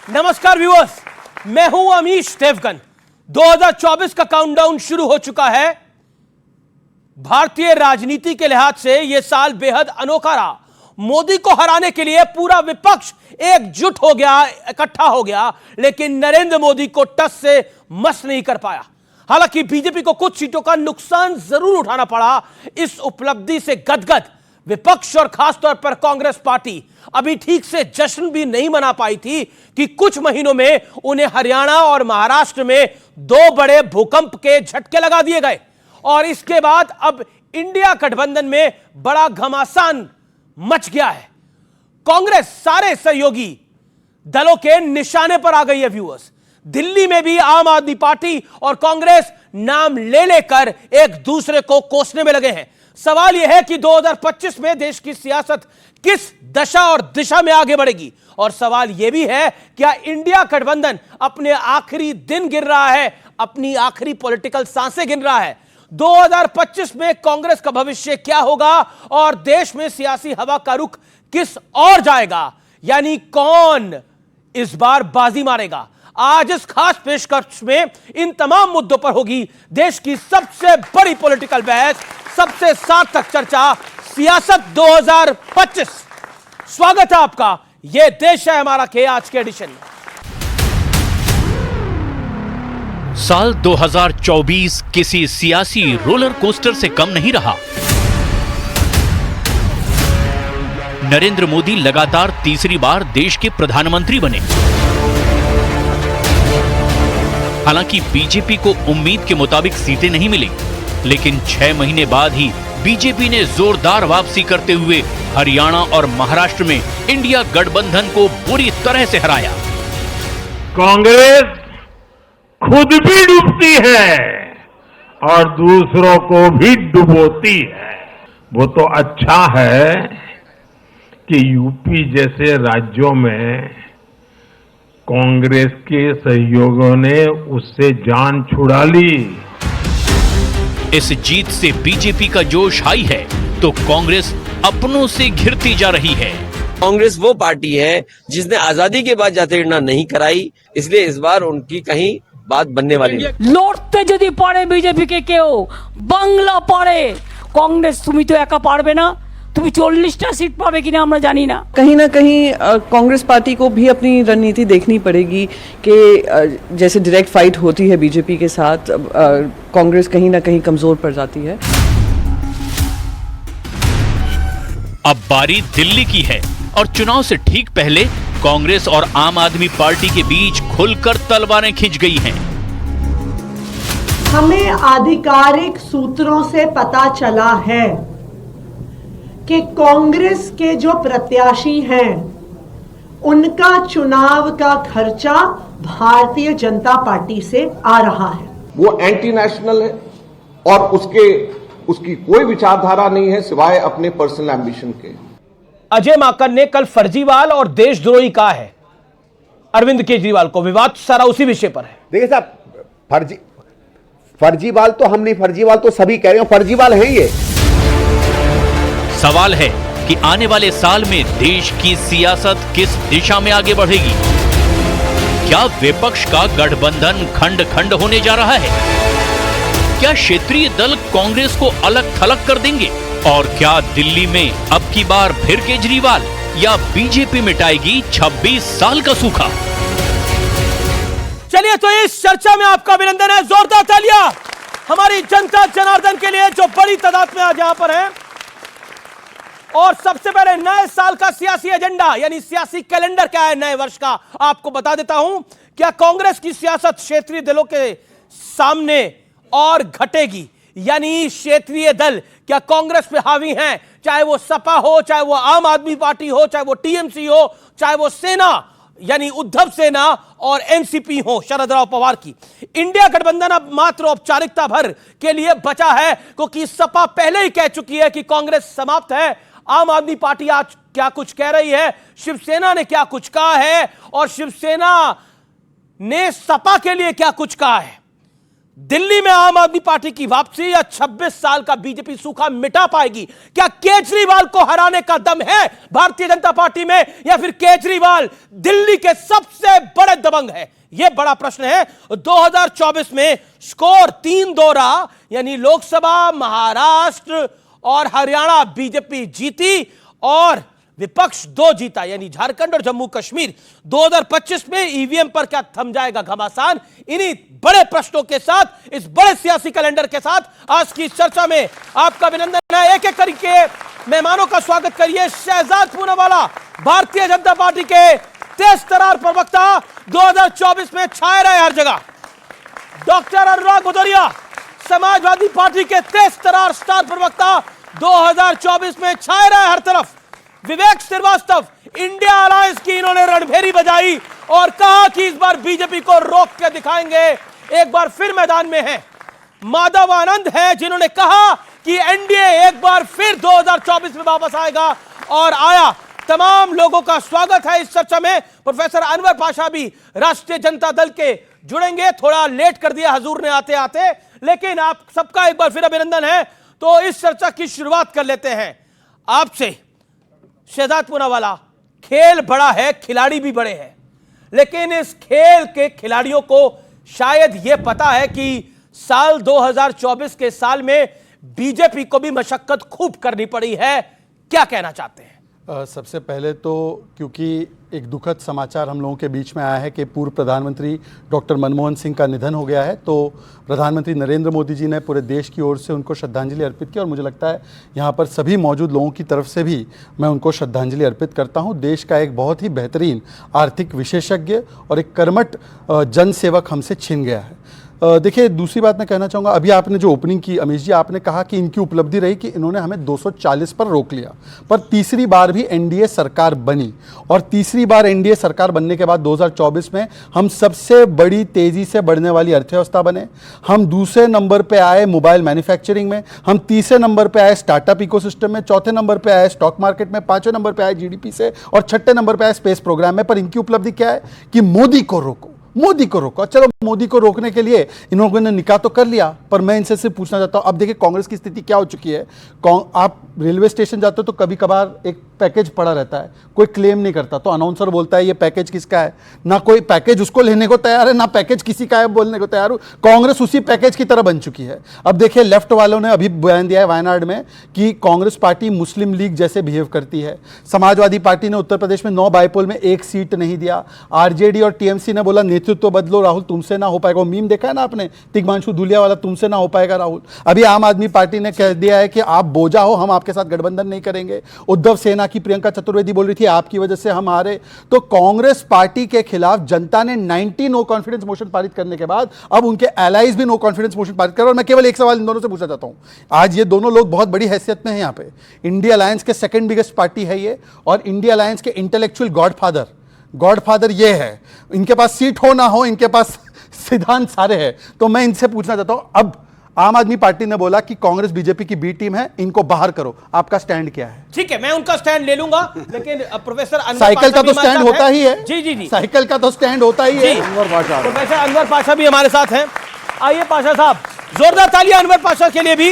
नमस्कार व्यूअर्स, मैं हूं अमीश देवगन। 2024 का काउंटडाउन शुरू हो चुका है। भारतीय राजनीति के लिहाज से यह साल बेहद अनोखा रहा। मोदी को हराने के लिए पूरा विपक्ष एकजुट हो गया, इकट्ठा हो गया, लेकिन नरेंद्र मोदी को टस से मस नहीं कर पाया। हालांकि बीजेपी को कुछ सीटों का नुकसान जरूर उठाना पड़ा। इस उपलब्धि से गदगद विपक्ष और खासतौर पर कांग्रेस पार्टी अभी ठीक से जश्न भी नहीं मना पाई थी कि कुछ महीनों में उन्हें हरियाणा और महाराष्ट्र में दो बड़े भूकंप के झटके लगा दिए गए और इसके बाद अब इंडिया गठबंधन में बड़ा घमासान मच गया है। कांग्रेस सारे सहयोगी दलों के निशाने पर आ गई है। व्यूअर्स, दिल्ली में भी आम आदमी पार्टी और कांग्रेस नाम ले लेकर एक दूसरे को कोसने में लगे हैं। सवाल यह है कि 2025 में देश की सियासत किस दशा और दिशा में आगे बढ़ेगी और सवाल यह भी है क्या इंडिया गठबंधन अपने आखिरी दिन गिन रहा है, अपनी आखिरी पॉलिटिकल सांसें गिन रहा है। 2025 में कांग्रेस का भविष्य क्या होगा और देश में सियासी हवा का रुख किस ओर जाएगा, यानी कौन इस बार बाजी मारेगा। आज इस खास पेशकश में इन तमाम मुद्दों पर होगी देश की सबसे बड़ी पॉलिटिकल बहस, सबसे सार्थक चर्चा, सियासत 2025। स्वागत है आपका, यह देश है हमारा के आज के एडिशन में। साल 2024 किसी सियासी रोलर कोस्टर से कम नहीं रहा। नरेंद्र मोदी लगातार तीसरी बार देश के प्रधानमंत्री बने। हालांकि बीजेपी को उम्मीद के मुताबिक सीटें नहीं मिली, लेकिन 6 महीने बाद ही बीजेपी ने जोरदार वापसी करते हुए हरियाणा और महाराष्ट्र में इंडिया गठबंधन को बुरी तरह से हराया। कांग्रेस खुद भी डूबती है और दूसरों को भी डुबोती है। वो तो अच्छा है कि यूपी जैसे राज्यों में कांग्रेस के सहयोगियों ने उससे जान छुड़ा ली। इस जीत से बीजेपी का जोश हाई है तो कांग्रेस अपनों से घिरती जा रही है। कांग्रेस वो पार्टी है जिसने आजादी के बाद जातिगणना नहीं कराई, इसलिए इस बार उनकी कहीं बात बनने वाली नहीं। লড়তে যদি পারে বিজেপি কে কেউ বাংলা পারে, কংগ্রেস তুমি তো একা পারবে না। তুমি 40টা सीट पावे कि ना আমরা জানি না। कहीं ना कहीं कांग्रेस पार्टी को भी अपनी रणनीति देखनी पड़ेगी कि जैसे डायरेक्ट फाइट होती है बीजेपी के साथ, कांग्रेस कहीं ना कहीं कमजोर पड़ जाती है। अब बारी दिल्ली की है और चुनाव से ठीक पहले कांग्रेस और आम आदमी पार्टी के बीच खुलकर तलवारें खिंच गई हैं। हमें आधिकारिक सूत्रों से पता चला है कि कांग्रेस के जो प्रत्याशी हैं उनका चुनाव का खर्चा भारतीय जनता पार्टी से आ रहा है। वो एंटी नेशनल है और उसकी कोई विचारधारा नहीं है सिवाय अपने पर्सनल एम्बिशन के। अजय माकन ने कल फर्जीवाल और देशद्रोही कहा है अरविंद केजरीवाल को। विवाद सारा उसी विषय पर है। देखिए साहब, फर्जीवाल तो हम नहीं, फर्जीवाल तो सभी कह रहे हैं, फर्जीवाल हैं ये। सवाल है कि आने वाले साल में देश की सियासत किस दिशा में आगे बढ़ेगी। क्या विपक्ष का गठबंधन खंड खंड होने जा रहा है? क्या क्षेत्रीय दल कांग्रेस को अलग थलग कर देंगे? और क्या दिल्ली में अब की बार फिर केजरीवाल या बीजेपी मिटाएगी 26 साल का सूखा? चलिए तो इस चर्चा में आपका अभिनंदन है। जोरदार तालियां हमारी जनता जनार्दन के लिए जो बड़ी तादाद में आज यहां पर है। और सबसे पहले नए साल का सियासी एजेंडा यानी सियासी कैलेंडर क्या है नए वर्ष का, आपको बता देता हूं। क्या कांग्रेस की सियासत क्षेत्रीय दलों के सामने और घटेगी, यानी क्षेत्रीय दल क्या कांग्रेस पे हावी हैं, चाहे वो सपा हो, चाहे वो आम आदमी पार्टी हो, चाहे वो टीएमसी हो, चाहे वो सेना यानी उद्धव सेना और एनसीपी हो शरद पवार की। इंडिया गठबंधन अब मात्र औपचारिकता भर के लिए बचा है क्योंकि सपा पहले ही कह चुकी है कि कांग्रेस समाप्त है। आम आदमी पार्टी आज क्या कुछ कह रही है, शिवसेना ने क्या कुछ कहा है और शिवसेना ने सपा के लिए क्या कुछ कहा है। दिल्ली में आम आदमी पार्टी की वापसी या 26 साल का बीजेपी सूखा मिटा पाएगी? क्या केजरीवाल को हराने का दम है भारतीय जनता पार्टी में, या फिर केजरीवाल दिल्ली के सबसे बड़े दबंग है? यह बड़ा प्रश्न है। 2024 में स्कोर 3-2 रहा, यानी लोकसभा, महाराष्ट्र और हरियाणा बीजेपी जीती और विपक्ष 2 जीता, यानी झारखंड और जम्मू कश्मीर। 2025 में ईवीएम पर क्या थम जाएगा घमासान? इन्हीं बड़े प्रश्नों के साथ, इस बड़े सियासी कैलेंडर के साथ आज की चर्चा में आपका अभिनंदन है। एक एक करके मेहमानों का स्वागत करिए। शहजाद पूनावाला, भारतीय जनता पार्टी के तेज तरार प्रवक्ता, 2024 में छाए रहे हर जगह। डॉक्टर अनुराग भदौरिया, समाजवादी पार्टी के तेज तरार स्टार प्रवक्ता, 2024 में छाए रहे हर तरफ। विवेक श्रीवास्तव, इंडिया अलायंस की इन्होंने रणभेरी बजाई और कहा कि इस बार बीजेपी को रोक के दिखाएंगे, एक बार फिर मैदान में है। माधव आनंद है, जिन्होंने कहा कि एनडीए एक बार फिर 2024 में वापस आएगा और आया। तमाम लोगों का स्वागत है इस चर्चा में। प्रोफेसर अनवर पाशा भी राष्ट्रीय जनता दल के जुड़ेंगे। थोड़ा लेट कर दिया हजूर ने आते आते, लेकिन आप सबका एक बार फिर अभिनंदन है। तो इस चर्चा की शुरुआत कर लेते हैं आपसे। शहजाद पूनावाला, खेल बड़ा है, खिलाड़ी भी बड़े हैं, लेकिन इस खेल के खिलाड़ियों को शायद यह पता है कि साल 2024 के साल में बीजेपी को भी मशक्कत खूब करनी पड़ी है। क्या कहना चाहते हैं? सबसे पहले तो क्योंकि एक दुखद समाचार हम लोगों के बीच में आया है कि पूर्व प्रधानमंत्री डॉक्टर मनमोहन सिंह का निधन हो गया है, तो प्रधानमंत्री नरेंद्र मोदी जी ने पूरे देश की ओर से उनको श्रद्धांजलि अर्पित की और मुझे लगता है यहाँ पर सभी मौजूद लोगों की तरफ से भी मैं उनको श्रद्धांजलि अर्पित करता हूँ। देश का एक बहुत ही बेहतरीन आर्थिक विशेषज्ञ और एक कर्मठ जनसेवक हमसे छिन गया है। देखिए, दूसरी बात मैं कहना चाहूँगा, अभी आपने जो ओपनिंग की अमीश जी, आपने कहा कि इनकी उपलब्धि रही कि इन्होंने हमें 240 पर रोक लिया, पर तीसरी बार भी एनडीए सरकार बनी और तीसरी बार एनडीए सरकार बनने के बाद 2024 में हम सबसे बड़ी तेज़ी से बढ़ने वाली अर्थव्यवस्था बने। हम दूसरे नंबर पे आए मोबाइल मैन्युफैक्चरिंग में, हम तीसरे नंबर पे आए स्टार्टअप इकोसिस्टम में, चौथे नंबर पे आए स्टॉक मार्केट में, पाँचवें नंबर पे आए जीडीपी से और छठे नंबर पे आए स्पेस प्रोग्राम में। पर इनकी उपलब्धि क्या है कि मोदी को रोको, मोदी को रोको। चलो, मोदी को रोकने के लिए इन लोगों ने निकाह तो कर लिया, पर मैं इनसे सिर्फ पूछना चाहता हूं, अब देखिए कांग्रेस की स्थिति क्या हो चुकी है। आप रेलवे स्टेशन जाते हो तो कभी कभार एक पैकेज पड़ा रहता है, कोई क्लेम नहीं करता, तो अनाउंसर बोलता है ये पैकेज किसका है, ना कोई पैकेज उसको लेने को तैयार है, ना पैकेज किसी का है बोलने को तैयार हो। कांग्रेस उसी पैकेज की तरह बन चुकी है। अब देखिए, लेफ्ट वालों ने अभी बयान दिया है वायनाड में कि कांग्रेस पार्टी मुस्लिम लीग जैसे बिहेव करती है। समाजवादी पार्टी ने उत्तर प्रदेश में 9 बाइपोल में 1 सीट नहीं दिया। आरजेडी और टीएमसी ने बोला नेतृत्व बदलो राहुल, तुमसे ना हो पाएगा। वो मीम देखा है ना आपने, तिग्मांशु धूलिया वाला, तुमसे ना हो पाएगा राहुल। अभी आम आदमी पार्टी ने कह दिया है कि आप बोझा हो, हम आपके साथ गठबंधन नहीं करेंगे। उद्धव सेना की प्रियंका चतुर्वेदी बोल रही थी आपकी वजह से हम हारे। तो कांग्रेस पार्टी के खिलाफ जनता ने 90 नो कॉन्फिडेंस मोशन पारित करने के बाद अब उनके एलाइज भी नो कॉन्फिडेंस मोशन पारित कर रहे हैं। और मैं केवल एक सवाल इन दोनों से पूछना चाहता हूं, आज ये दोनों लोग बहुत बड़ी हैसियत में हैं यहाँ पे। इंडिया अलायंस के सेकंड बिगेस्ट पार्टी है ये, और इंडिया अलायंस के इंटेलेक्चुअल गॉडफादर ये है। इनके पास सीट हो ना हो, इनके पास सिद्धांत सारे हैं। तो मैं इनसे पूछना चाहता हूं, अब आम आदमी पार्टी ने बोला कि कांग्रेस बीजेपी की बी टीम है, इनको बाहर करो, आपका स्टैंड क्या है? ठीक है, मैं उनका स्टैंड ले लूंगा, लेकिन प्रोफेसर अनवर साइकिल का तो पाशा स्टैंड होता ही है। जी जी जी, साइकिल का तो स्टैंड होता ही है। प्रोफेसर अनवर पाशा भी हमारे साथ हैं। आइए पाशा साहब, जोरदार तालियां अनवर पाशा के लिए भी।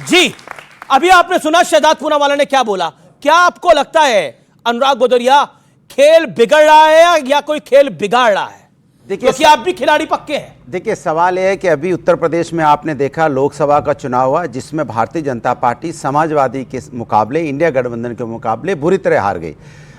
जी, अभी आपने सुना शहजाद पूनावाला ने क्या बोला। क्या आपको लगता है अनुराग भदौरिया, खेल बिगड़ रहा है या कोई खेल बिगाड़ रहा है? देखिए, क्योंकि आप भी खिलाड़ी पक्के हैं। देखिए, सवाल यह है कि अभी उत्तर प्रदेश में आपने देखा लोकसभा का चुनाव हुआ, जिसमें भारतीय जनता पार्टी समाजवादी के मुकाबले, इंडिया गठबंधन के मुकाबले बुरी तरह हार गई।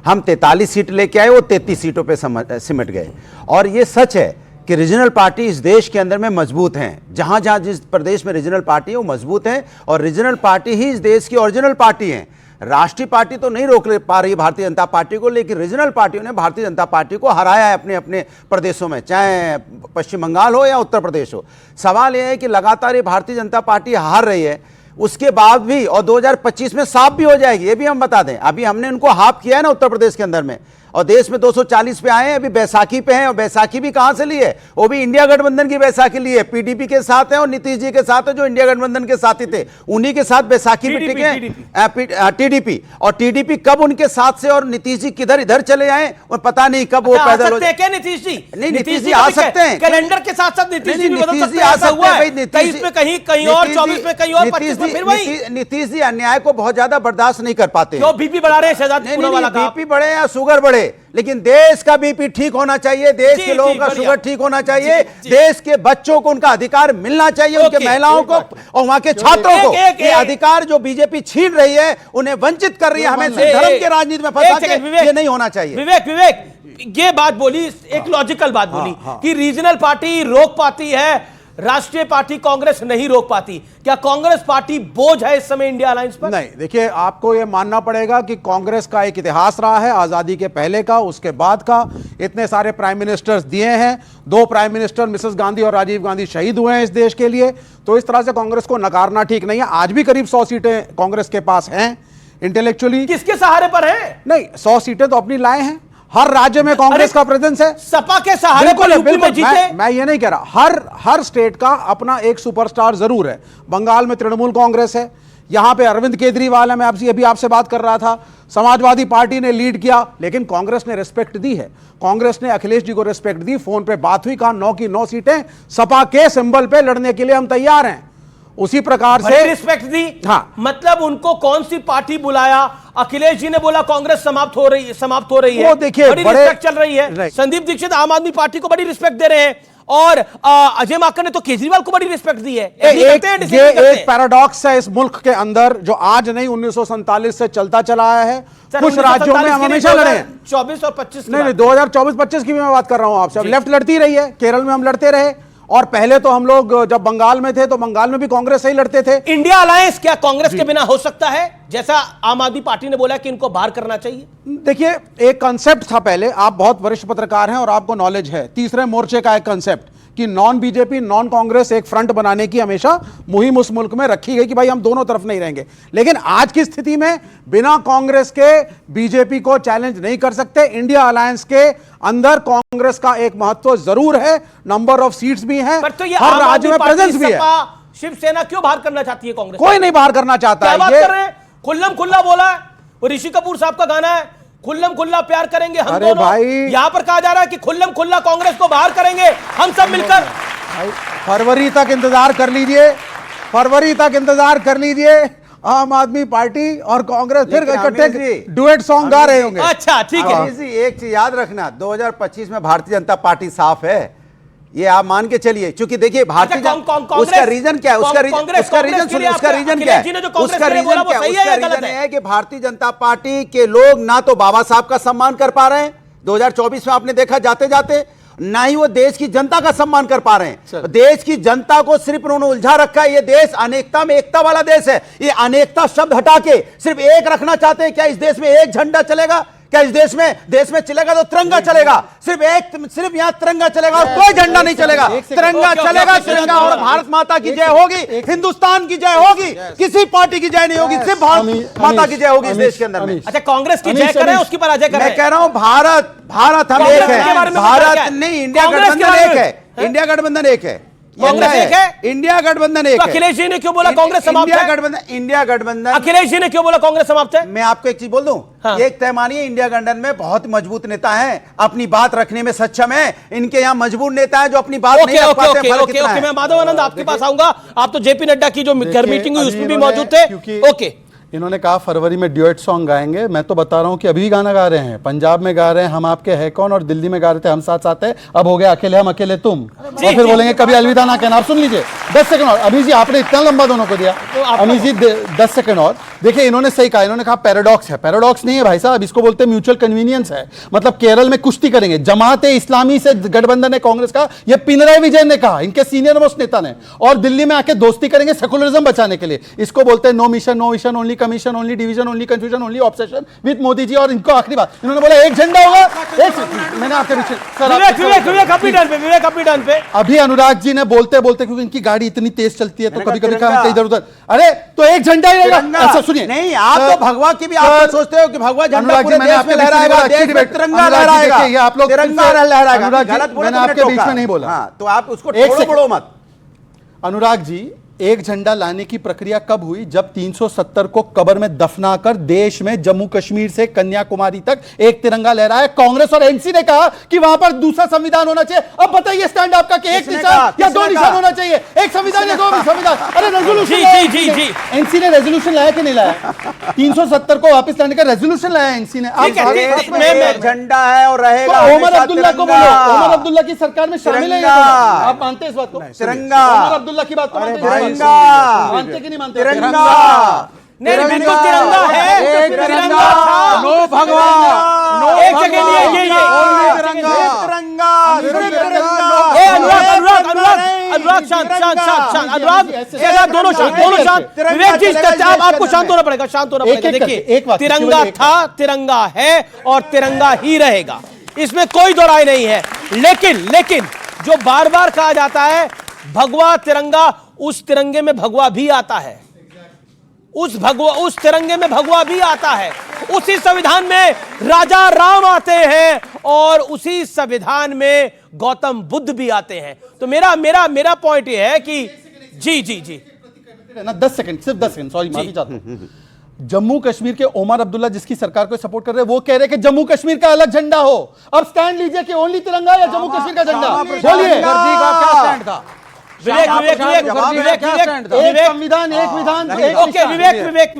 हम 43 सीट लेके आए, वो 33 सीटों पे सिमट गए। और ये सच है कि रीजनल पार्टी इस देश के अंदर में मजबूत हैं। जहां जहां जिस प्रदेश में रीजनल पार्टी है वो मजबूत हैं, और रीजनल पार्टी ही इस देश की ओरिजिनल पार्टी है। राष्ट्रीय पार्टी तो नहीं रोक पा रही भारतीय जनता पार्टी को, लेकिन रीजनल पार्टियों ने भारतीय जनता पार्टी को हराया है अपने अपने प्रदेशों में, चाहे पश्चिम बंगाल हो या उत्तर प्रदेश हो। सवाल यह है कि लगातार ये भारतीय जनता पार्टी हार रही है, उसके बाद भी, और 2025 में साफ भी हो जाएगी, ये भी हम बता दें। अभी हमने उनको हाफ किया है ना उत्तर प्रदेश के अंदर में, और देश में 240 पे आए हैं, अभी बैसाखी पे हैं, और बैसाखी भी कहां से ली है? वो भी इंडिया गठबंधन की बैसाखी ली है, पीडीपी के साथ है और नीतीश जी के साथ है जो इंडिया गठबंधन के साथी थे, उन्हीं के साथ बैसाखी में टिके हैं टीडीपी। और टीडीपी कब उनके साथ से और नीतीश जी किधर इधर चले आए और पता नहीं कब वो पैदल हो सकते हैं क्या नीतीश जी? नहीं, नीतीश जी आ सकते हैं, कैलेंडर के साथ साथ नीतीश जी भी बदल सकते हैं, आ ऐसा सकते हुआ हैं है। भाई। 23 में कहीं कहीं और, 24 में कहीं और, 25 में फिर वही। नीतीश जी अन्याय को बहुत ज्यादा बर्दाश्त नहीं कर पाते। क्यों बीपी बढ़ा रहे हैं शहजादपुर वाला का? बीपी बढ़े या शुगर बढ़े, लेकिन देश का बीपी ठीक होना चाहिए, देश के लोगों का शुगर ठीक होना चाहिए, देश के बच्चों को उनका अधिकार मिलना चाहिए, उनके महिलाओं को और वहां के छात्रों को ये अधिकार जो बीजेपी छीन रही है, उन्हें वंचित कर रही है, हमें धर्म के राजनीति में फंसा के, ये नहीं होना चाहिए। विवेक ये बात बोली, एक लॉजिकल बात बोली कि रीजनल पार्टी रोक पाती है, राष्ट्रीय पार्टी कांग्रेस नहीं रोक पाती। क्या कांग्रेस पार्टी बोझ है इस समय इंडिया अलायंस पर? नहीं, देखिए आपको यह मानना पड़ेगा कि कांग्रेस का एक इतिहास रहा है, आजादी के पहले का, उसके बाद का। इतने सारे प्राइम मिनिस्टर्स दिए हैं, 2 प्राइम मिनिस्टर मिसेस गांधी और राजीव गांधी शहीद हुए हैं इस देश के लिए, तो इस तरह से कांग्रेस को नकारना ठीक नहीं है। आज भी करीब 100 सीटें कांग्रेस के पास हैं इंटेलेक्चुअली। किसके सहारे पर है? नहीं, 100 सीटें तो अपनी लाए हैं, हर राज्य में कांग्रेस का प्रेजेंस है। सपा के सहारे पर यूपी में जीते। मैं ये नहीं कह रहा, हर स्टेट का अपना एक सुपरस्टार जरूर है। बंगाल में तृणमूल कांग्रेस है, यहां पे अरविंद केजरीवाल है, मैं अभी आपसे बात कर रहा था, समाजवादी पार्टी ने लीड किया, लेकिन कांग्रेस ने रिस्पेक्ट दी है। कांग्रेस ने अखिलेश जी को रिस्पेक्ट दी, फोन पे बात हुई, कहा 9 की 9 सीटें सपा के सिंबल पे लड़ने के लिए हम तैयार हैं। उसी प्रकार से रिस्पेक्ट दी। हाँ, मतलब उनको कौन सी पार्टी बुलाया? अखिलेश जी ने बोला कांग्रेस समाप्त हो रही है, वो देखिए बड़ी रिस्पेक्ट चल रही है। संदीप दीक्षित आम आदमी पार्टी को बड़ी रिस्पेक्ट दे रहे हैं, और अजय माकन ने तो केजरीवाल को बड़ी रिस्पेक्ट दी है। ये एक पैराडॉक्स है इस मुल्क के अंदर, जो आज नहीं 1947 से चलता चला आया है। कुछ राज्यों में हम हमेशा लड़े हैं, 24 और 25 नहीं 2024-25 की भी मैं बात कर रहा हूं आपसे। लेफ्ट लड़ती रही है, केरल में हम लड़ते रहे, और पहले तो हम लोग जब बंगाल में थे तो बंगाल में भी कांग्रेस से ही लड़ते थे। इंडिया अलायंस क्या कांग्रेस के बिना हो सकता है, जैसा आम आदमी पार्टी ने बोला कि इनको बाहर करना चाहिए? देखिए, एक कंसेप्ट था पहले, आप बहुत वरिष्ठ पत्रकार हैं और आपको नॉलेज है, तीसरे मोर्चे का एक कंसेप्ट कि नॉन बीजेपी नॉन कांग्रेस एक फ्रंट बनाने की हमेशा मुहिम उस मुल्क में रखी गई कि भाई हम दोनों तरफ नहीं रहेंगे। लेकिन आज की स्थिति में बिना कांग्रेस के बीजेपी को चैलेंज नहीं कर सकते। इंडिया अलायंस के अंदर कांग्रेस का एक महत्व जरूर है, नंबर ऑफ सीट्स भी हैं, तो हर राज्य में प्रेजेंस भी है। शिवसेना क्यों बाहर करना चाहती है कांग्रेस? कोई नहीं बाहर करना चाहता है। बात कर रहे हैं, खुल्लम खुल्ला बोला है, वो ऋषि कपूर साहब का गाना है, खुल्लम खुल्ला प्यार करेंगे हम अरे दोनों। भाई, यहां पर कहा जा रहा है कि खुल्लम खुल्ला कांग्रेस को बाहर करेंगे हम सब मिलकर। फरवरी तक इंतजार कर लीजिए, फरवरी तक इंतजार कर लीजिए, आम आदमी पार्टी और कांग्रेस फिर इकट्ठे डुएट सॉन्ग गा रहे होंगे। अच्छा ठीक है। एक चीज याद रखना, 2025 में भारतीय जनता पार्टी साफ है, ये आप मान के चलिए। क्योंकि देखिए भारतीय उसका रीजन क्या है, उसका रीजन क्या है, उसका रीजन है कि भारतीय जनता पार्टी के लोग ना तो बाबा साहब का सम्मान कर पा रहे हैं 2024 में, आपने देखा जाते जाते, ना ही वो देश की जनता का सम्मान कर पा रहे हैं। देश की जनता को सिर्फ उन्होंने उलझा रखा है। ये देश अनेकता में एकता वाला देश है, ये अनेकता शब्द हटा के सिर्फ एक रखना चाहते हैं। क्या इस देश में एक झंडा चलेगा? क्या इस देश में चलेगा तो तिरंगा चलेगा, सिर्फ यहाँ तिरंगा चलेगा और कोई झंडा नहीं चलेगा। तिरंगा चलेगा, तिरंगा, और भारत माता की जय होगी, हिंदुस्तान की जय होगी, किसी पार्टी की जय नहीं होगी, सिर्फ भारत माता की जय होगी इस देश के अंदर में। अच्छा, कांग्रेस की जय करें, उसकी पराजय करें। मैं कह रहा हूं भारत हम एक है, भारत नहीं, इंडिया गठबंधन एक है, इंडिया गठबंधन एक है, कांग्रेस एक है, इंडिया गठबंधन एक है। अखिलेश जी ने क्यों बोला कांग्रेस समाप्त है? इंडिया गठबंधन अखिलेश जी ने क्यों बोला कांग्रेस समाप्त है? मैं आपको एक चीज बोल दूं, एक तय मानिए, इंडिया गठबंधन में बहुत मजबूत नेता हैं, अपनी बात रखने में सक्षम है। इनके यहाँ मजबूत नेता है जो अपनी बात नहीं रख पाते। मैं माधव आनंद आपके पास आऊंगा, आप तो जेपी नड्डा की जो घर मीटिंग हुई उसमें भी मौजूद थे। ओके, इन्होंने कहा फरवरी में ड्यूएट सॉन्ग गाएंगे, मैं तो बता रहा हूं कि अभी गाना गा रहे हैं, पंजाब में गा रहे हैं हम आपके है कौन, और दिल्ली में गा रहे थे हम साथ साथ है, अब हो गया अकेले हम अकेले तुम, और फिर बोलेंगे कभी अलविदा ना कहना। आप सुन लीजिए 10 सेकंड और। अभी जी आपने इतना लंबा दोनों को दिया, अभी जी 10 सेकंड और। देखिए इन्होंने सही कहा, इन्होंने कहा पैराडॉक्स है, पैराडॉक्स नहीं है भाई साहब, इसको बोलते हैं म्यूचुअल कन्वीनियंस है। मतलब केरल में कुश्ती करेंगे, जमात इस्लामी से गठबंधन है कांग्रेस का, यह पिनराई विजयन ने कहा, इनके सीनियर मोस्ट नेता ने, और दिल्ली में आके दोस्ती करेंगे सेकुलरिज्म बचाने के लिए। इसको बोलते हैं no mission only commission, only division, only confusion, only obsession with Modi ji. और इनको आखिरी बात इन्होंने बोला एक झंडा होगा। मैंने आपके पीछे विवेक अपनी टर्न पे अभी अनुराग जी ने बोलते बोलते, क्योंकि इनकी गाड़ी इतनी तेज चलती है तो कभी कभी कहा इधर उधर, अरे तो एक झंडा ही रहेगा। ऐसा सुनिए, नहीं आप तो भगवा की भी आप सोचते हो कि भगवा झंडा पूरे देश में लहराएगा, देश में तिरंगा लहराएगा, ये आप लोग तिरंगा लहराएगा। मैंने आपके बीच में नहीं बोला, तो आप उसको छोड़ो मत। अनुराग जी, एक झंडा लाने की प्रक्रिया कब हुई? जब 370 को कब्र में दफनाकर देश में जम्मू कश्मीर से कन्याकुमारी तक एक तिरंगा लहराया। कांग्रेस और एनसी ने कहा कि वहां पर दूसरा संविधान होना चाहिए। अब बताइए स्टैंड आपका कि एक निशान या दो निशान होना चाहिए, एक संविधान या दो संविधान? अरे रेजोल्यूशन एनसी ने रेजोल्यूशन लाया कि नहीं लाया? 370 को वापस लाने का रेजोल्यूशन लाया एनसी ने। झंडा है और रहेगा। ओमर अब्दुल्ला को बोलो, ओमर अब्दुल्ला की सरकार में शामिल है। आप मानते हैं इस बात को? तिरंगा। ओमर अब्दुल्ला की बात को मानते कि नहीं मानते? तिरंगा नहीं, बिल्कुल तिरंगा है। तिरंगा था। नो भगवा, नो एक सेकंड, ये अनुराग शांत, दोनों शांत। विवेक जी, आपको शांत होना पड़ेगा, शांत होना पड़ेगा। देखिए, तिरंगा था, तिरंगा है और तिरंगा ही रहेगा, इसमें कोई दो राय नहीं है। लेकिन जो बार बार कहा जाता है भगवा तिरंगा, उस तिरंगे में भगवा भी आता है, उस तिरंगे में भगवा भी आता है। उसी संविधान में राजा राम आते हैं और उसी संविधान में गौतम बुद्ध भी आते हैं। तो मेरा पॉइंट यह है कि जी ना 10 सेकंड, सिर्फ 10 सेकंड, सॉरी माफी चाहता हूं। जम्मू कश्मीर के ओमर अब्दुल्ला जिसकी सरकार को सपोर्ट कर रहे हैं, वो कह रहे हैं कि जम्मू कश्मीर का अलग झंडा हो। अब स्टैंड लीजिए कि ओनली तिरंगा या जम्मू कश्मीर का झंडा, बोलिए। विवेक, एक संविधान, एक विधान, विवेक